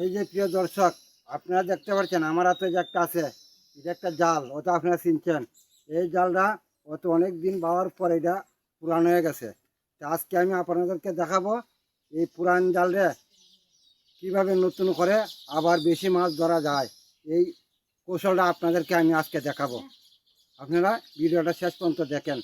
এই যে প্রিয় দর্শক, আপনারা দেখতে পাচ্ছেন আমার হাতে যে একটা আছে, এটা একটা জাল, ওটা আপনারা চিনছেন। এই জালটা অত অনেক দিন পাওয়ার পর এটা পুরান হয়ে গেছে। তা আজকে আমি আপনাদেরকে দেখাবো এই পুরান জালরে কিভাবে নতুন করে আবার বেশি মাছ ধরা যায়। এই কৌশলটা আপনাদেরকে আমি আজকে দেখাবো। আপনারা ভিডিওটা শেষ পর্যন্ত দেখেন।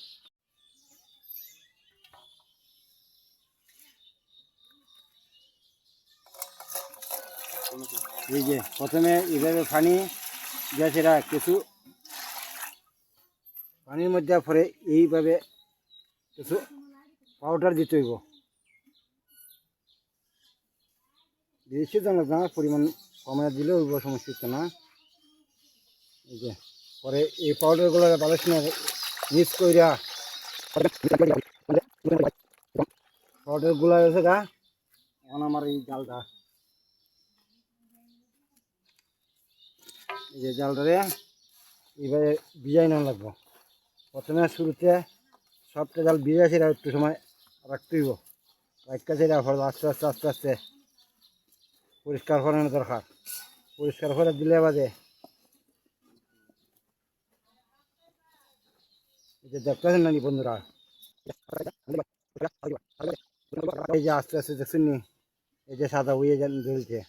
এই যে প্রথমে এইভাবে পানি দিয়েছে, কিছু পানির মধ্যে পরে এইভাবে কিছু পাউডার দিতে হইব। বেশি জানা না, পরিমাণ কমায় দিলেও হইব, সমস্যা না। এই যে পরে এই পাউডারগুলো ভালো সময় মিক্স করিয়া পাউডারগুলো আছে গা। এখন আমার এই জালটা, এই যে জালটারে এইভাবে ভিজাই না লাগবো। প্রথমে শুরুতে সবটা জাল ভিজাইছে, একটু সময় রাখতে হইব। রাখতে আস্তে আস্তে আস্তে আস্তে পরিষ্কার করানো দরকার। পরিষ্কার করে দিলে বাদে এই যে দেখতেছেন নানি বন্ধুরা, এই যে আস্তে আস্তে দেখছেন নি, এই যে সাদা হয়ে জ্বলছে।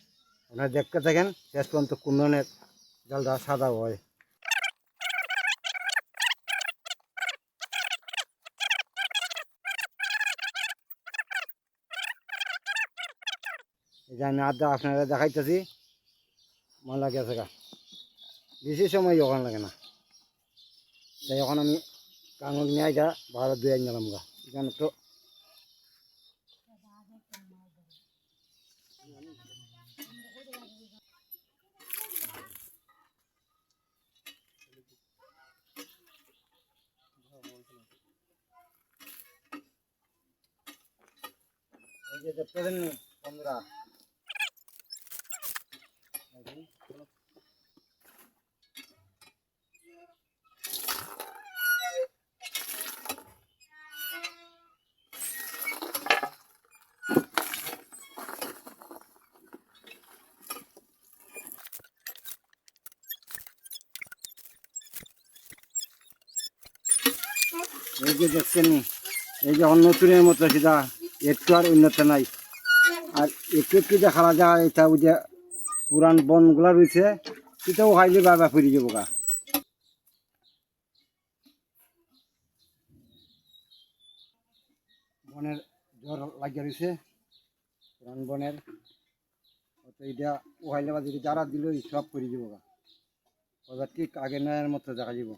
আপনারা দেখতে থাকেন শেষ পর্যন্ত কোন ধরনের জালটা সাদা হয়। এই যে আমি আদা আপনারা দেখাইতেছি, মনে লাগে আছে গা, বেশি সময় যখন লাগে না। তাই এখন আমি কাঙল নিয়ে আইগা ভালো ধুয়ে গেলাম গা। এখানে তো এই যে দেখতেছেন নি বন্ধুরা, এই যে দেখছেন নি, এই যে অন্যতুনের মতো সেটা একটু আর উন্নত নাই। আর একটু একটু দেখা যায় এটা ওই যে পুরান বনগুলা রয়েছে, সেটাও খাইলে বাবা ফিরে যাবো গা। বনের জ্বর লাগিয়ে রয়েছে, পুরান বনের এটা ও খাইলে বা যদি যারা দিল সব ফিরে যাবো গা। ঠিক আগে নয়ের মতো দেখা যাব।